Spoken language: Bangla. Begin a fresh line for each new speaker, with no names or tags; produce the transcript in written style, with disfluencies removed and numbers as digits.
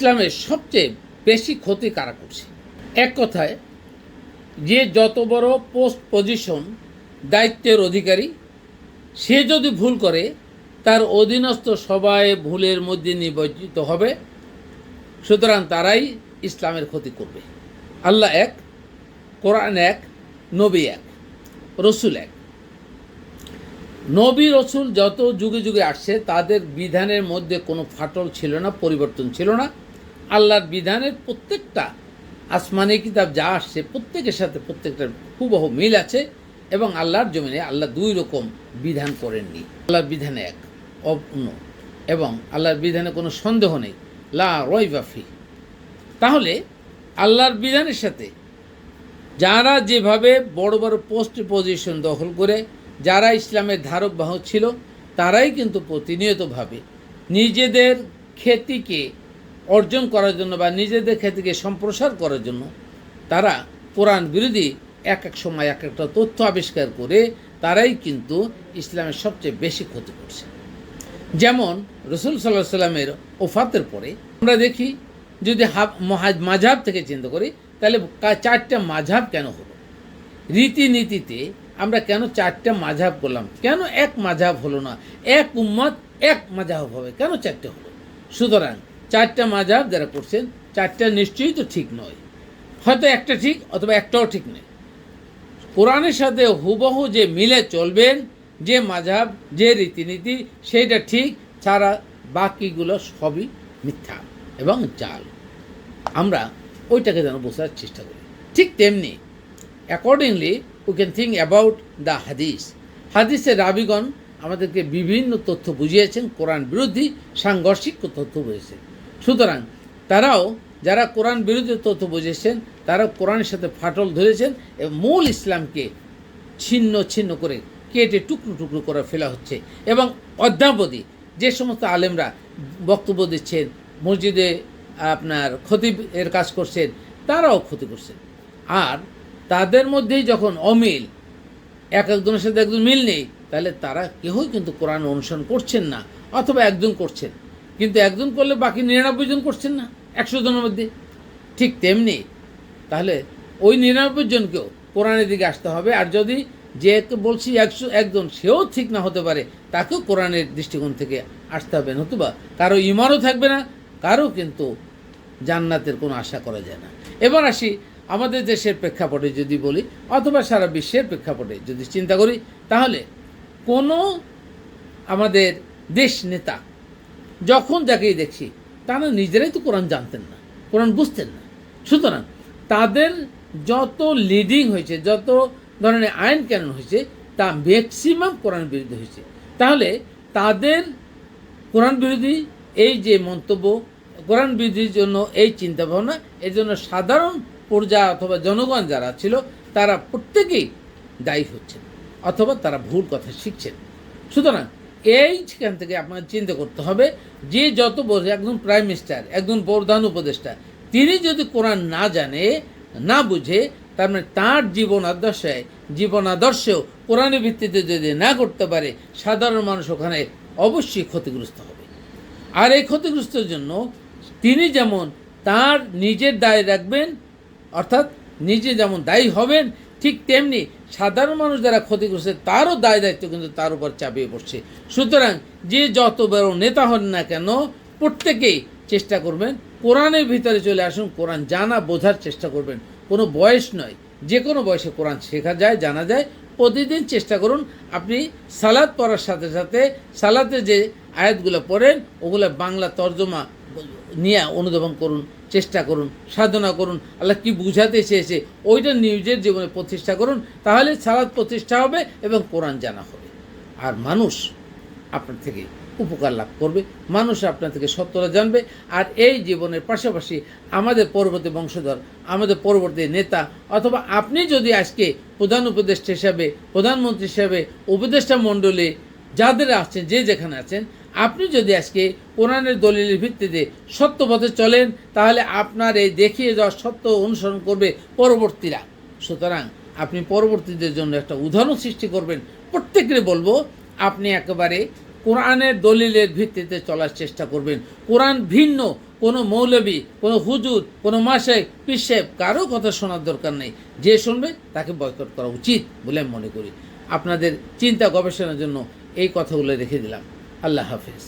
ইসলামের সবচেয়ে বেশি ক্ষতি কারা করছে? এক কথায়, যে যত বড় পোস্ট পজিশন, দায়িত্বের অধিকারী, সে যদি ভুল করে তার অধীনস্থ সবাই ভুলের মধ্যে নিবজ্জিত হবে। সুতরাং তারাই ইসলামের ক্ষতি করবে। আল্লাহ এক, কোরআন এক, নবী এক, রসুল এক। নবী রসুল যত যুগে যুগে আসছে তাদের বিধানের মধ্যে কোনো ফাটল ছিল না, পরিবর্তন ছিল না। আল্লাহর বিধানের প্রত্যেকটা আসমানি কিতাব যা আসছে প্রত্যেকের সাথে প্রত্যেকটার হুবহু মিল আছে। এবং আল্লাহর জমিনে আল্লাহ দুই রকম বিধান করেননি। আল্লাহর বিধানে এক, অন্য, এবং আল্লাহর বিধানে কোনো সন্দেহ নেই, লা রাইবা ফি। তাহলে আল্লাহর বিধানের সাথে যারা যেভাবে বড় বড় পোস্ট পজিশন দখল করে যারা ইসলামের ধারক বাহক ছিল, তারাই কিন্তু প্রতিনিয়তভাবে নিজেদের খ্যাতিকে অর্জন করার জন্য বা নিজেদের খ্যাতিকে সম্প্রসার করার জন্য তারা কোরআন বিরোধী এক এক সময় এক একটা তথ্য আবিষ্কার করে তারাই কিন্তু ইসলামের সবচেয়ে বেশি ক্ষতি করছে। যেমন রসুল সাল্লাহ সাল্লামের ওফাতের পরে আমরা দেখি, যদি মাঝহাব থেকে চিন্তা করি, তাহলে চারটা মাঝহাব কেন হলো? রীতিনীতিতে আমরা কেন চারটা মাঝহাব করলাম? কেন এক মাঝহাব হলো না? এক উম্মত এক মাঝহাব হবে, কেন চারটে হলো? সুতরাং চারটা মাঝহাব যারা করছেন, চারটা নিশ্চয়ই তো ঠিক নয়। হয়তো একটা ঠিক অথবা একটাও ঠিক নেই। কোরআনের সাথে হুবহু যে মিলে চলবেন, যে মাযহাব, যে রীতিনীতি, সেইটা ঠিক, ছাড়া বাকিগুলো সবই মিথ্যা এবং জাল। আমরা ওইটাকে যেন বোঝার চেষ্টা করি। ঠিক তেমনি accordingly we can think about the হাদিস। হাদিসের রাবিগণ আমাদেরকে বিভিন্ন তথ্য বুঝিয়েছেন, কোরআন বিরোধী সাংঘর্ষিক তথ্য বুঝিয়েছেন। সুতরাং তারাও যারা কোরআন বিরোধী তথ্য বুঝেছেন, তারা কোরআনের সাথে ফাটল ধরেছেন এবং মূল ইসলামকে ছিন্ন ছিন্ন করে কেটে টুকরো টুকরো করে ফেলা হচ্ছে। এবং অদ্যাবধি যে সমস্ত আলেমরা বক্তব্য দিচ্ছেন, মসজিদে আপনার খতিব এর কাজ করছেন, তারাও ক্ষতি করছেন। আর তাদের মধ্যেই যখন অমিল, এক একজনের সাথে একজন মিল নেই, তাহলে তারা কেউই কিন্তু কোরআন অনুসরণ করছেন না, অথবা একজন করছেন, কিন্তু একজন করলে বাকি 99 জন করছেন না 100 জনের মধ্যে। ঠিক তেমনি তাহলে ওই 99 জনকেও কোরআনের দিকে আসতে হবে। আর যদি যে বলছি 101 সেও ঠিক না হতে পারে, তাকেও কোরআনের দৃষ্টিকোণ থেকে আসতে হবে, নতুবা কারো ঈমানও থাকবে না, কারো কিন্তু জান্নাতের কোনো আশা করা যায় না। এবার আসি আমাদের দেশের প্রেক্ষাপটে যদি বলি, অথবা সারা বিশ্বের প্রেক্ষাপটে যদি চিন্তা করি, তাহলে কোনো আমাদের দেশ নেতা যখন যাকেই দেখছি, তারা নিজেরাই তো কোরআন জানতেন না, কোরআন বুঝতেন না। সুতরাং তাদের যত লিডিং হয়েছে, যত ধরনের আইন কানুন হয়েছে, তা ম্যাক্সিমাম কোরআন বিরোধী হয়েছে। তাহলে তাদের কোরআন বিরোধী এই যে মন্তব্য, কোরআন বিরোধীর জন্য এই চিন্তাভাবনা, এর জন্য সাধারণ প্রজা অথবা জনগণ যারা ছিল, তারা প্রত্যেকেই দায়ী হচ্ছেন, অথবা তারা ভুল কথা শিখছেন। সুতরাং এইখান থেকে আপনার চিন্তা করতে হবে, যে যত বড় একজন প্রাইম মিনিস্টার, একজন প্রধান উপদেষ্টা, তিনি যদি কোরআন না জানে, না বুঝে, তার মানে তাঁর জীবনাদর্শেও কোরআনের ভিত্তিতে যদি না করতে পারে, সাধারণ মানুষ ওখানে অবশ্যই ক্ষতিগ্রস্ত হবে। আর এই ক্ষতিগ্রস্তের জন্য তিনি যেমন তার নিজের দায় রাখবেন, অর্থাৎ নিজে যেমন দায়ী হবেন, ঠিক তেমনি সাধারণ মানুষ যারা ক্ষতিগ্রস্ত, তারও দায় দায়িত্ব কিন্তু তার উপর চাপিয়ে পড়ছে। সুতরাং যে যত বড় নেতা হন না কেন, প্রত্যেকেই চেষ্টা করবেন কোরআনের ভিতরে চলে আসুন, কোরআন জানা বোঝার চেষ্টা করবেন। কোনো বয়স নয়, যে কোনো বয়সে কোরআন শেখা যায়, জানা যায়। প্রতিদিন চেষ্টা করুন আপনি সালাত পড়ার সাথে সাথে সালাতে যে আয়াতগুলো পড়েন, ওগুলো বাংলা তর্জমা নিয়ে অনুধাবন করুন, চেষ্টা করুন, সাধনা করুন, আল্লাহ কি বুঝাতে চেয়েছে ওইটা নিজের জীবনে প্রতিষ্ঠা করুন। তাহলে সালাত প্রতিষ্ঠা হবে এবং কোরআন জানা হবে। আর মানুষ আপনার থেকে উপকার লাভ করবে, মানুষ আপনার থেকে সত্যটা জানবে। আর এই জীবনের পাশাপাশি আমাদের পরবর্তী বংশধর, আমাদের পরবর্তী নেতা, অথবা আপনি যদি আজকে প্রধান উপদেষ্টা হিসাবে, প্রধানমন্ত্রী হিসাবে, উপদেষ্টা মণ্ডলী যাদের আছেন, যে যেখানে আছেন, আপনি যদি আজকে কোরআনের দলিলের ভিত্তিতে সত্য পথে চলেন, তাহলে আপনার এই দেখিয়ে যাওয়া সত্য অনুসরণ করবে পরবর্তীরা। সুতরাং আপনি পরবর্তীদের জন্য একটা উদাহরণ সৃষ্টি করবেন। প্রত্যেকেরই বলবো, আপনি একেবারে কোরআনের দলিলের ভিত্তিতে চলার চেষ্টা করবেন। কোরআন ভিন্ন কোনো মৌলবী, কোনো হুজুর, কোনো মাশায়েখ, পীর সাহেব কারো কথা শোনার দরকার নেই। যে শুনবে তাকে বয়কট করা উচিত বলে আমি মনে করি। আপনাদের চিন্তা গবেষণার জন্য এই কথাগুলো রেখে দিলাম। আল্লাহ হাফেজ।